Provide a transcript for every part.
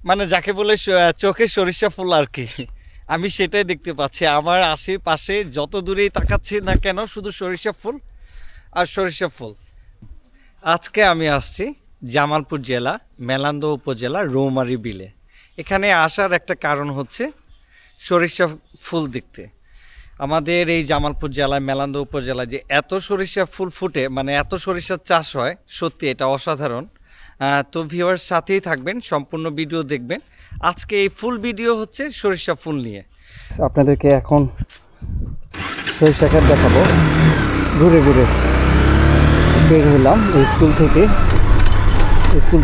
মানে যাকে বলে চোখে সরিষা ফুল আর কি। আমি সেটাই দেখতে পাচ্ছি, আমার আশেপাশে যত দূরেই তাকাচ্ছি না কেন শুধু সরিষা ফুল আর সরিষা ফুল। আজকে আমি আসছি জামালপুর জেলা মেলান্দহ উপজেলা রৌমারী বিলে। এখানে আসার একটা কারণ হচ্ছে সরিষা ফুল দেখতে। আমাদের এই জামালপুর জেলায় মেলান্দহ উপজেলায় যে এত সরিষা ফুল ফুটে, মানে এত সরিষার চাষ হয়, সত্যি এটা অসাধারণ। তো ভিউয়ার্স সাথেই থাকবেন, সম্পূর্ণ ভিডিও দেখবেন। আজকে এই ফুল ভিডিও হচ্ছে সরিষা ফুল নিয়ে। আপনাদেরকে এখন সরিষা ক্ষেত দেখাবো। ঘুরে ঘুরে বের হলাম স্কুল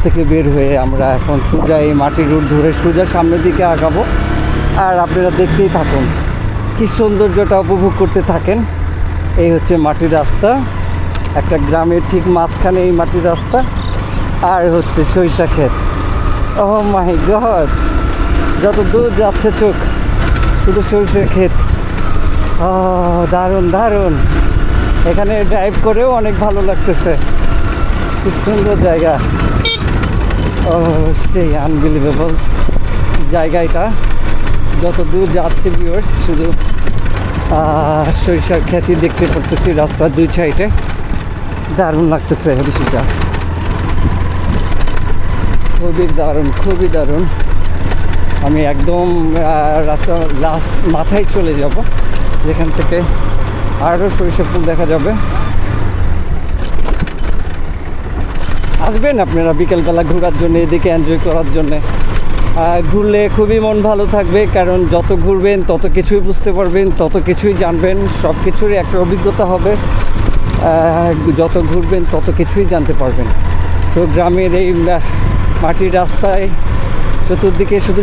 থেকে বের হয়ে আমরা এখন সোজা এই মাটির রোড ধরে সোজা সামনের দিকে আগাবো। আর আপনারা দেখতেই থাকুন, কি সৌন্দর্যটা উপভোগ করতে থাকেন। এই হচ্ছে মাটির রাস্তা, একটা গ্রামের ঠিক মাঝখানে এই মাটির রাস্তা, আর হচ্ছে সরিষা ক্ষেত। ওহ মাই গড, যত দূর যাচ্ছে চোখ শুধু সরিষার ক্ষেত। দারুণ দারুণ, এখানে ড্রাইভ করেও অনেক ভালো লাগতেছে, কি সুন্দর জায়গা। সেই আনবিলিভেবল জায়গা এটা। যত দূর যাচ্ছে ভিউয়ার্স শুধু সরিষার ক্ষেতই দেখতে পড়তেছি রাস্তার দুই সাইডে। দারুণ লাগতেছে বিষয়টা, খুবই দারুণ। আমি একদম রাস্তার লাস্ট মাথায় চলে যাব, যেখান থেকে আরও সরিষা ফুল দেখা যাবে। আসবেন আপনারা বিকেলবেলা ঘোরার জন্য, এদিকে এনজয় করার জন্যে। ঘুরলে খুবই মন ভালো থাকবে, কারণ যত ঘুরবেন তত কিছুই বুঝতে পারবেন, তত কিছুই জানবেন, সব কিছুরই একটা অভিজ্ঞতা হবে। যত ঘুরবেন তত কিছুই জানতে পারবেন। তো গ্রামের এই মাটির রাস্তায় চতুর্দিকে শুধু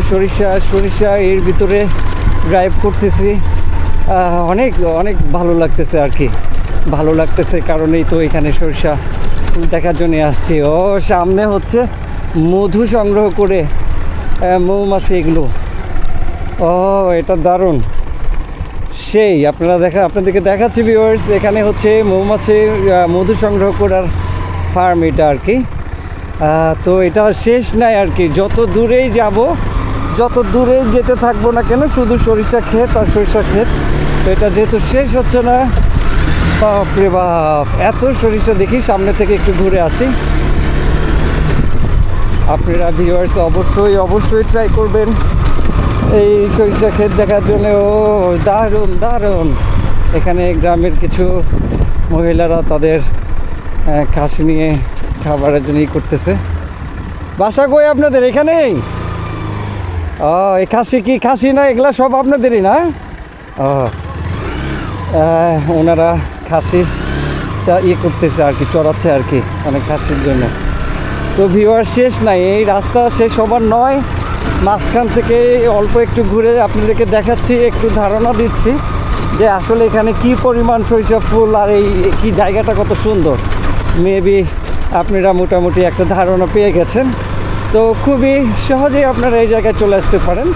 সরিষা, এর ভিতরে ড্রাইভ করতেছি। অনেক অনেক ভালো লাগতেছে আর কি। ভালো লাগতেছে কারণেই তো এখানে সরিষা দেখার জন্য আসছি। সামনে হচ্ছে মধু সংগ্রহ করে মৌমাছি এগুলো। এটা দারুণ, সেই আপনাদেরকে দেখাচ্ছি ভিউয়ার্স। এখানে হচ্ছে মৌমাছি মধু সংগ্রহ করার ফার্ম এটা আর কি। তো এটা শেষ নাই আর কি, যত দূরেই যাব, যত দূরেই যেতে থাকবো না কেন শুধু সরিষা ক্ষেত আর সরিষা ক্ষেত। তো এটা যেহেতু শেষ হচ্ছে না, বাপরে বাপ, এত সরিষা দেখি। সামনে থেকে একটু ঘুরে আসি। আপনারা ভিউয়ার্স অবশ্যই ট্রাই করবেন এই সরিষা ক্ষেত দেখার জন্য। দারুণ। এখানে গ্রামের কিছু মহিলারা তাদের খাসি নিয়ে খাবারের জন্য করতেছে। বাসা কই আপনাদের এখানেই? এই খাসি না, এগুলা সব আপনাদেরই না? ওনারা খাসি করতেছে আর কি, চড়াচ্ছে আর কি অনেক খাসির জন্য। তো ভিউয়ার শেষ নাই, এই রাস্তা শেষ হবার নয়। মাঝখান থেকে অল্প একটু ঘুরে আপনাদেরকে দেখাচ্ছি, একটু ধারণা দিচ্ছি যে আসলে এখানে কি পরিমাণ সরিষা ফুল আর এই কি জায়গাটা কত সুন্দর। মেবি আপনারা মোটামুটি একটা ধারণা পেয়ে গেছেন। তো খুবই সহজেই আপনারা এই জায়গায় চলে আসতে পারেন।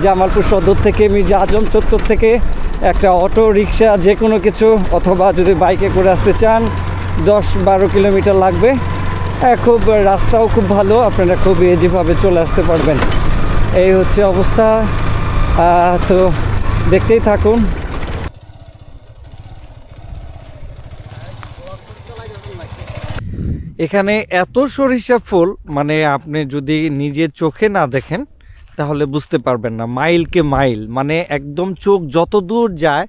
জামালপুর সদর থেকে মির্জা আজম চত্বর থেকে একটা অটো রিক্সা যে কোনো কিছু, অথবা যদি বাইকে করে আসতে চান 10-12 কিলোমিটার লাগবে। খুব রাস্তাও খুব ভালো, আপনারা খুব ইজিভাবে চলে আসতে পারবেন। এই হচ্ছে অবস্থা। তো দেখতেই থাকুন। এখানে এত সরিষা ফুল, মানে আপনি যদি নিজের চোখে না দেখেন তাহলে বুঝতে পারবেন না। মাইলকে মাইল, মানে একদম চোখ যত দূর যায়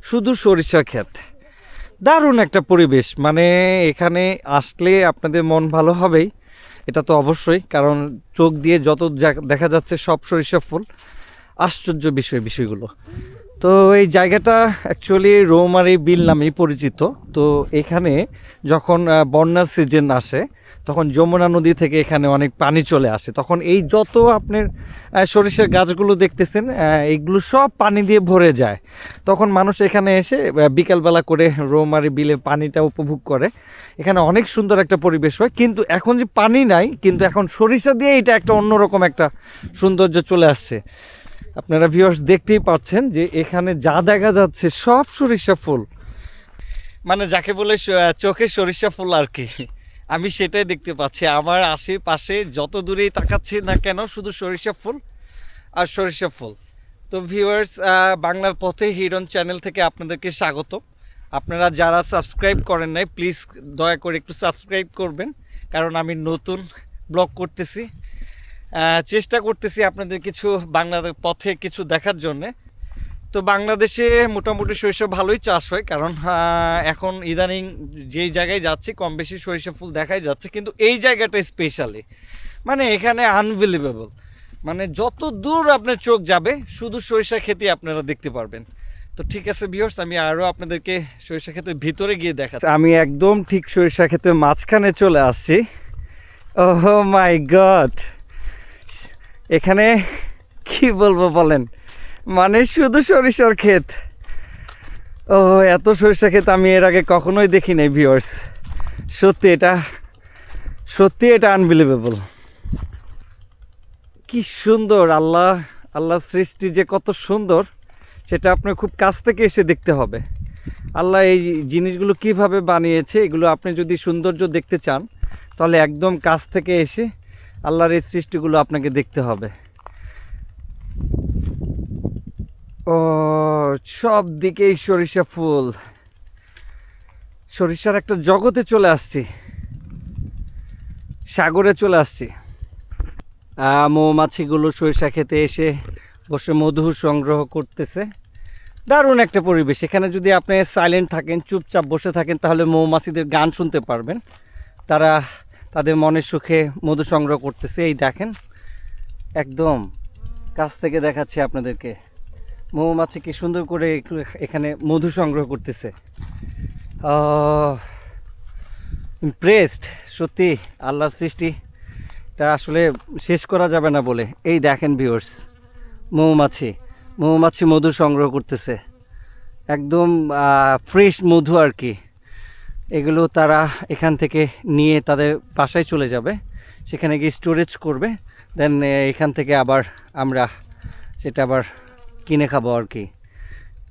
শুধু সরিষা ক্ষেত। দারুণ একটা পরিবেশ, মানে এখানে আসলে আপনাদের মন ভালো হবেই, এটা তো অবশ্যই, কারণ চোখ দিয়ে যত দেখা যাচ্ছে সব সরিষা ফুল। আশ্চর্য বিষয়গুলো। তো এই জায়গাটা অ্যাকচুয়ালি রৌমারী বিল নামেই পরিচিত। তো এখানে যখন বন্যার সিজন আসে তখন যমুনা নদী থেকে এখানে অনেক পানি চলে আসে, তখন এই যত আপনার সরিষার গাছগুলো দেখতেছেন এইগুলো সব পানি দিয়ে ভরে যায়। তখন মানুষ এখানে এসে বিকালবেলা করে রৌমারী বিলে পানিটা উপভোগ করে। এখানে অনেক সুন্দর একটা পরিবেশ হয়। কিন্তু এখন যে পানি নাই, কিন্তু এখন সরিষা দিয়ে এটা একটা অন্যরকম একটা সৌন্দর্য চলে আসছে। আপনারা ভিউয়ার্স দেখতেই পাচ্ছেন যে এখানে যা দেখা যাচ্ছে সব সরিষা ফুল, মানে যাকে বলে চোখে সরিষা ফুল আর কি। আমি সেটাই দেখতে পাচ্ছি, আমার আশেপাশে যত দূরেই তাকাচ্ছি না কেন শুধু সরিষা ফুল আর সরিষা ফুল। তো ভিউয়ার্স, বাংলা পথে হিরণ চ্যানেল থেকে আপনাদেরকে স্বাগত। আপনারা যারা সাবস্ক্রাইব করেন নাই প্লিজ দয়া করে একটু সাবস্ক্রাইব করবেন, কারণ আমি নতুন ব্লগ করতেছি, চেষ্টা করতেছি আপনাদের কিছু বাংলা পথে কিছু দেখার জন্যে। তো বাংলাদেশে মোটামুটি সরিষা ভালোই চাষ হয়, কারণ এখন ইদানিং যেই জায়গায় যাচ্ছি কম বেশি সরিষা ফুল দেখাই যাচ্ছে, কিন্তু এই জায়গাটা স্পেশালি মানে এখানে আনবিলিভেবল, মানে যত দূর আপনার চোখ যাবে শুধু সরিষা ক্ষেতই আপনারা দেখতে পারবেন। তো ঠিক আছে ভিউয়ার্স, আমি আরও আপনাদেরকে সরিষা ক্ষেতের ভিতরে গিয়ে দেখাচ্ছি। আমি একদম ঠিক সরিষা ক্ষেতের মাঝখানে চলে আসছি। ওহ মাই গড, এখানে কি বলবো বলেন, মানে শুধু সরিষার ক্ষেত। ও এত সরিষা ক্ষেত আমি এর আগে কখনোই দেখি নাই ভিউয়ার্স। সত্যি এটা আনবিলিভেবল। কি সুন্দর, আল্লাহর সৃষ্টি যে কত সুন্দর সেটা আপনার খুব কাছ থেকে এসে দেখতে হবে। আল্লাহ এই জিনিসগুলো কিভাবে বানিয়েছে, এগুলো আপনি যদি সৌন্দর্য দেখতে চান তাহলে একদম কাছ থেকে এসে আল্লাহর এই সৃষ্টিগুলো আপনাকে দেখতে হবে। ও সব দিকেই সরিষা ফুল, সরিষার একটা জগতে চলে আসছি, সাগরে চলে আসছি। মৌমাছিগুলো সরিষা খেতে এসে বসে মধু সংগ্রহ করতেছে। দারুণ একটা পরিবেশ। এখানে যদি আপনি সাইলেন্ট থাকেন, চুপচাপ বসে থাকেন, তাহলে মৌমাছিদের গান শুনতে পারবেন। তারা তাদের মনের সুখে মধু সংগ্রহ করতেছে। এই দেখেন, একদম কাছ থেকে দেখাচ্ছি আপনাদেরকে, মৌমাছি কি সুন্দর করে এখানে মধু সংগ্রহ করতেছে। ইমপ্রেসড, সত্যি আল্লাহর সৃষ্টিটা আসলে শেষ করা যাবে না বলে। এই দেখেন ভিউয়ার্স, মৌমাছি মধু সংগ্রহ করতেছে, একদম ফ্রেশ মধু আর কি। এগুলো তারা এখান থেকে নিয়ে তাদের বাসায় চলে যাবে, সেখানে গিয়ে স্টোরেজ করবে, দেন এখান থেকে আবার আমরা সেটা আবার কিনে খাবো আর কি,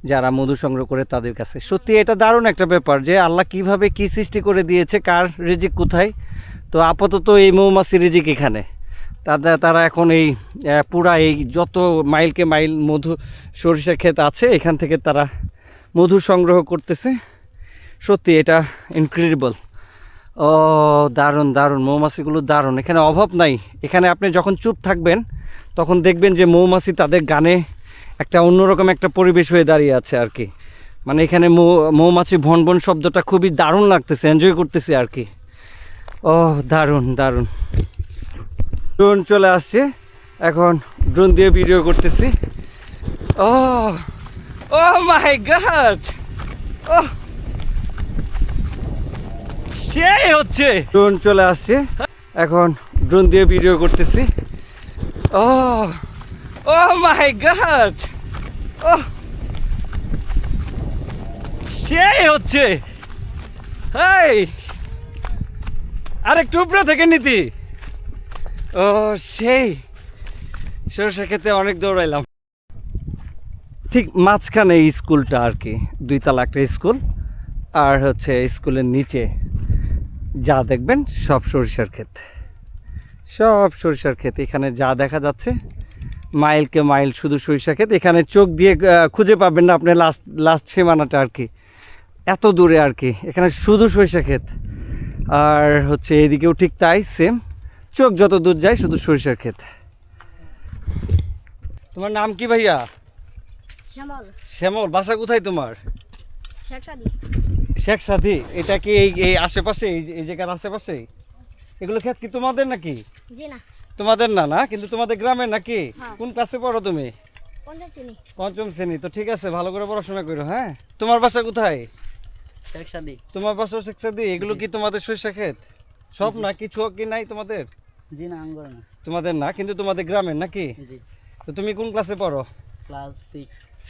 যারা মধু সংগ্রহ করে তাদের কাছে। সত্যি এটা দারুণ একটা ব্যাপার যে আল্লাহ কিভাবে কি সৃষ্টি করে দিয়েছে, কার রিজিক কোথায়। তো আপাতত এই মৌমাছি রিজিক এখানে, তারা এখন এই পুরা এই যত মাইলকে মাইল মধু সরিষা ক্ষেত আছে এখান থেকে তারা মধু সংগ্রহ করতেছে। সত্যি এটা ইনক্রেডিবল। ও দারুণ দারুণ, মৌমাছিগুলো দারুণ, এখানে অভাব নাই। এখানে আপনি যখন চুপ থাকবেন তখন দেখবেন যে মৌমাছি তাদের গানে একটা অন্যরকম একটা পরিবেশ হয়ে দাঁড়িয়ে আছে আর কি। মানে এখানে মৌমাছি ভন ভন শব্দটা খুবই দারুণ লাগতেছে, এনজয় করতেছি আর কি। ও দারুণ দারুণ। ড্রোন চলে আসছে, এখন ড্রোন দিয়ে ভিডিও করতেছি। ও ও মাই গড, ও সেই হচ্ছে। ড্রোন চলে আসছে, এখন ড্রোন দিয়ে ভিডিও করতেছি। ও ও মাই গড, ও সেই হচ্ছে। হাই, আরেকটু উপরে থেকে নিতি। ও সেই সরষা খেতে অনেক দৌড়াইলাম। ঠিক মাঝখানে এই স্কুলটা আর কি, 2 তলা একটা স্কুল, আর হচ্ছে স্কুলের নিচে যা দেখবেন সব সরিষার ক্ষেত, সব সরিষার ক্ষেত। এখানে যা দেখা যাচ্ছে মাইলকে মাইল শুধু সরিষা ক্ষেত। এখানে চোখ দিয়ে খুঁজে পাবেন না আপনি লাস্ট সীমানাটা আর কি, এত দূরে আর কি। এখানে শুধু সরিষা ক্ষেত, আর হচ্ছে এদিকেও ঠিক তাই সেম, চোখ যত দূর যায় শুধু সরিষার ক্ষেত। তোমার নাম কি ভাইয়া? শ্যামল। শ্যামল, বাসা কোথায় তোমার? শেখ সাথী। এটা কি এই আশেপাশে, এই জায়গার আশেপাশে? এগুলো ক্ষেত কি তোমাদের নাকি? জি না। তোমাদের না, না কিন্তু তোমাদের গ্রামের নাকি? কোন ক্লাসে পড়ো তুমি? পঞ্চম শ্রেণী। তো ঠিক আছে, ভালো করে পড়াশোনা করো। হ্যাঁ, তোমার বাসা কোথায়? শেখ সাদি। তোমার বাসা শেখ সাদি। এগুলো কি তোমাদের সরিষা ক্ষেত সব না? কিছু কি নাই তোমাদের? জি না, আঙ্গুর না। তোমাদের না, কিন্তু তোমাদের গ্রামের নাকি? জি। তো তুমি কোন ক্লাসে পড়ো? ক্লাস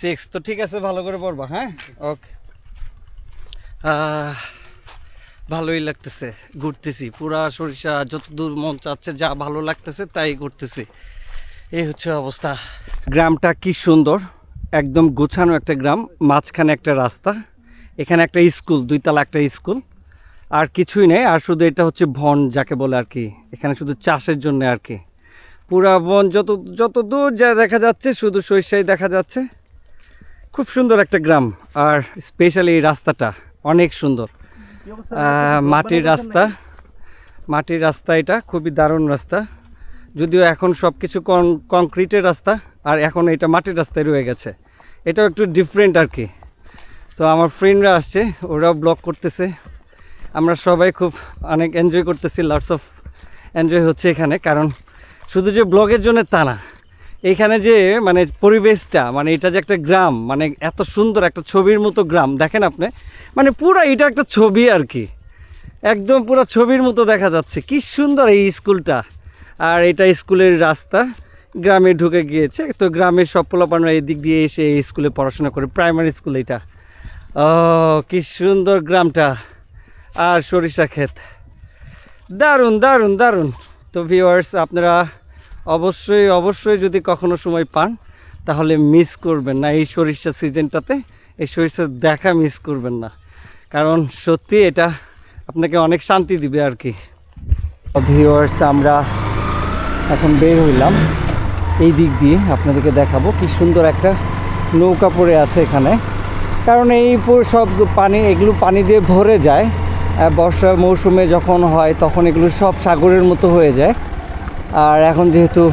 6। তো ঠিক আছে, ভালো করে পড়বা। হ্যাঁ, ওকে। ভালোই লাগতেছে, ঘুরতেছি পুরা সরিষা, যত দূর মন চাচ্ছে, যা ভালো লাগতেছে তাই ঘুরতেছি। এই হচ্ছে অবস্থা। গ্রামটা কি সুন্দর, একদম গোছানো একটা গ্রাম, মাঝখানে একটা রাস্তা, এখানে একটা স্কুল, 2 তলা একটা স্কুল, আর কিছুই নেই, আর শুধু এটা হচ্ছে বন যাকে বলে আর কি, এখানে শুধু চাষের জন্য আর কি। পুরা বন যত যত দূর যা দেখা যাচ্ছে শুধু সরিষাই দেখা যাচ্ছে। খুব সুন্দর একটা গ্রাম, আর স্পেশালি এই রাস্তাটা অনেক সুন্দর। মাটির রাস্তা, মাটির রাস্তা, এটা খুবই দারুণ রাস্তা। যদিও এখন সব কিছু কংক্রিটের রাস্তা, আর এখন এটা মাটির রাস্তায় রয়ে গেছে। এটাও একটু ডিফারেন্ট আর কি। তো আমার ফ্রেন্ডরা আসছে, ওরাও ব্লগ করতেছে, আমরা সবাই খুব অনেক এনজয় করতেছি। লটস অফ এনজয় হচ্ছে এখানে, কারণ শুধু যে ব্লগের জন্য তা না, এইখানে যে মানে পরিবেশটা, মানে এটা যে একটা গ্রাম, মানে এত সুন্দর একটা ছবির মতো গ্রাম দেখেন আপনি, মানে পুরো এটা একটা ছবি আর কি, একদম পুরো ছবির মতো দেখা যাচ্ছে। কি সুন্দর এই স্কুলটা, আর এটা স্কুলের রাস্তা, গ্রামে ঢুকে গিয়েছে। তো গ্রামের সব পোলাপানরা এই দিক দিয়ে এসে এই স্কুলে পড়াশোনা করে, প্রাইমারি স্কুল এটা। ও কি সুন্দর গ্রামটা, আর সরিষা ক্ষেত, দারুণ দারুণ দারুণ। তো ভিউয়ার্স, আপনারা অবশ্যই অবশ্যই যদি কখনো সময় পান তাহলে মিস করবেন না এই সরিষা সিজনটাতে, এই সরিষা দেখা মিস করবেন না, কারণ সত্যি এটা আপনাকে অনেক শান্তি দিবে আর কি। ভিউয়ার্স, আমরা এখন বের হইলাম এই দিক দিয়ে, আপনাদেরকে দেখাবো কি সুন্দর একটা নৌকা পড়ে আছে এখানে। কারণ এই সব পানি, এগুলো পানি দিয়ে ভরে যায়, বর্ষা মৌসুমে যখন হয় তখন এগুলো সব সাগরের মতো হয়ে যায়। আর এখন যেহেতু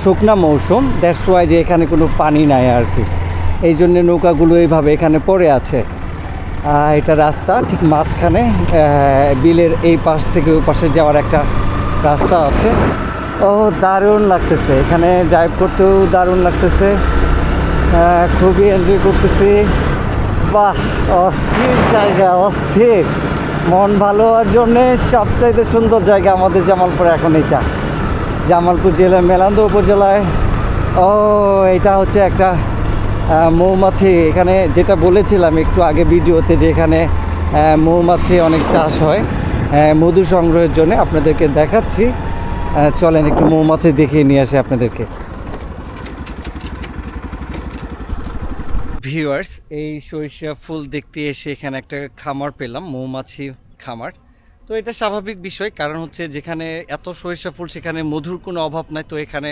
শুকনা মৌসুম, দ্যাটস ওয়াই যে এখানে কোনো পানি নাই আর কি, এই জন্যে নৌকাগুলো এইভাবে এখানে পড়ে আছে। এটা রাস্তা ঠিক মাঝখানে, বিলের এই পাশ থেকে ওই পাশে যাওয়ার একটা রাস্তা আছে। ও দারুণ লাগতেছে, এখানে ড্রাইভ করতেও দারুণ লাগতেছে, খুবই এনজয় করতেছি। বাহ, অস্থির জায়গা, অস্থির। মন ভালো হওয়ার জন্যে সবচাইতে সুন্দর জায়গা আমাদের জামালপুরে এখন এটা, জামালপুর জেলা মেলান্দ উপজেলায়। ও এটা হচ্ছে একটা মৌমাছি, এখানে যেটা বলেছিলাম একটু আগে ভিডিওতে, যে এখানে মৌমাছি অনেক চাষ হয় মধু সংগ্রহের জন্য। আপনাদেরকে দেখাচ্ছি, চলেন একটু মৌমাছি দেখিয়ে নিয়ে আসি আপনাদেরকে। ভিউয়ার্স, এই সরিষা ফুল দেখতে এসে এখানে একটা খামার পেলাম, মৌমাছি খামার। তো এটা স্বাভাবিক বিষয়, কারণ হচ্ছে যেখানে এত সরিষা ফুল সেখানে মধুর কোনো অভাব নাই। তো এখানে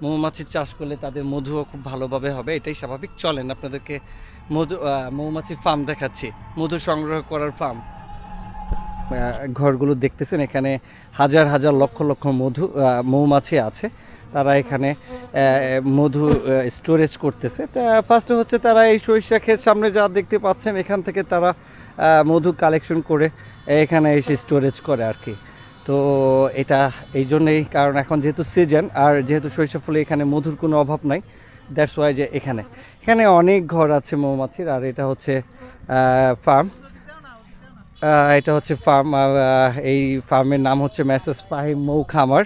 মৌমাছির চাষ করলে তাদের মধুও খুব ভালোভাবে হবে, এটাই স্বাভাবিক। চলেন আপনাদেরকে মৌমাছির ফার্ম দেখাচ্ছি, মধু সংগ্রহ করার ফার্ম। ঘরগুলো দেখতেছেন, এখানে হাজার হাজার লক্ষ লক্ষ মৌমাছি আছে, তারা এখানে মধু স্টোরেজ করতেছে। তা ফার্স্টে হচ্ছে তারা এই সরিষা ক্ষেত সামনে যা দেখতে পাচ্ছেন, এখান থেকে তারা মধু কালেকশন করে এখানে এসে স্টোরেজ করে আর কি। তো এটা এই জন্যেই, কারণ এখন যেহেতু সিজন, আর যেহেতু সরিষা ফুলে এখানে মধুর কোনো অভাব নাই, দ্যাটস ওয়াই যে এখানে অনেক ঘর আছে মৌমাছির। আর এটা হচ্ছে ফার্ম, এটা হচ্ছে ফার্ম। এই ফার্মের নাম হচ্ছে মেসেস ফাহিম মৌ খামার।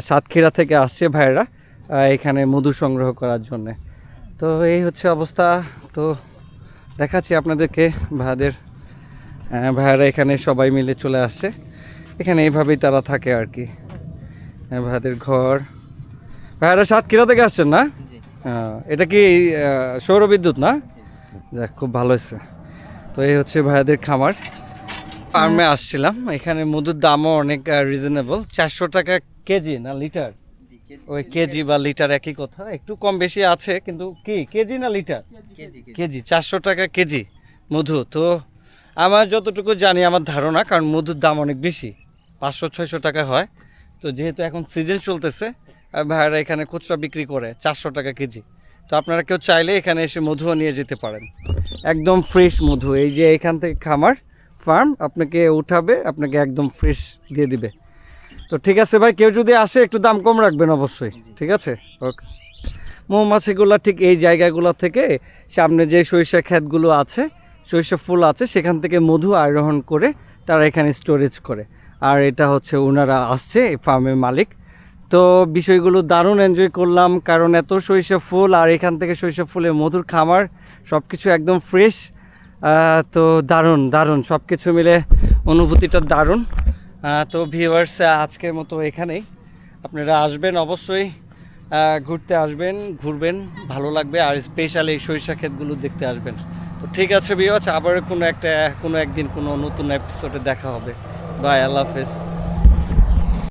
সাতক্ষীরা থেকে আসছে ভাইয়েরা এখানে মধু সংগ্রহ করার জন্যে। তো এই হচ্ছে অবস্থা। তো দেখাচ্ছি আপনাদেরকে ভাইয়েরা এখানে সবাই মিলে চলে আসছে, এখানে এইভাবেই তারা থাকে আর কি। ভাইয়াদের ঘর। ভাইয়েরা সাতক্ষীরা থেকে আসছেন না? এটা কি সৌরবিদ্যুৎ না? যাক, খুব ভালো হয়েছে। তো এই হচ্ছে ভাইয়াদের খামার। ফার্মে আসছিলাম, এখানে মধুর দামও অনেক রিজনেবল। 400 টাকা কেজি না লিটার? ওই কেজি বা লিটার একই কথা, একটু কম বেশি আছে, কিন্তু কি কেজি না লিটার? কেজি। 400 টাকা কেজি মধু। তো আমার যতটুকু জানি, আমার ধারণা, কারণ মধুর দাম অনেক বেশি, 500-600 টাকা হয়। তো যেহেতু এখন সিজন চলতেছে, ভাইয়ারা এখানে খুচরা বিক্রি করে 400 টাকা কেজি। তো আপনারা কেউ চাইলে এখানে এসে মধুও নিয়ে যেতে পারেন, একদম ফ্রেশ মধু। এই যে এখান থেকে খামার ফার্ম আপনাকে উঠাবে, আপনাকে একদম ফ্রেশ দিয়ে দিবে। তো ঠিক আছে ভাই, কেউ যদি আসে একটু দাম কম রাখবেন অবশ্যই, ঠিক আছে? ওকে। মৌমাছিগুলো ঠিক এই জায়গাগুলো থেকে, সামনে যে সরিষা ক্ষেতগুলো আছে, সরিষা ফুল আছে, সেখান থেকে মধু আরোহণ করে তারা এখানে স্টোরেজ করে। আর এটা হচ্ছে ওনারা আসছে, এই ফার্মের মালিক। তো বিষয়গুলো দারুণ এনজয় করলাম, কারণ এত সরিষা ফুল, আর এখান থেকে সরিষা ফুলের মধুর খামার, সব কিছু একদম ফ্রেশ। তো দারুণ দারুণ সব কিছু মিলে অনুভূতিটা দারুণ। তো ভিউয়ার্স, আজকের মতো এখানেই। আপনারা আসবেন অবশ্যই, ঘুরতে আসবেন, ঘুরবেন, ভালো লাগবে। আর স্পেশালি এই সরিষা ক্ষেতগুলো দেখতে আসবেন। তো ঠিক আছে বিয়াজ, আবার কোনো একদিন কোনো নতুন এপিসোডে দেখা হবে। বাই, আল্লাহ হাফেজ।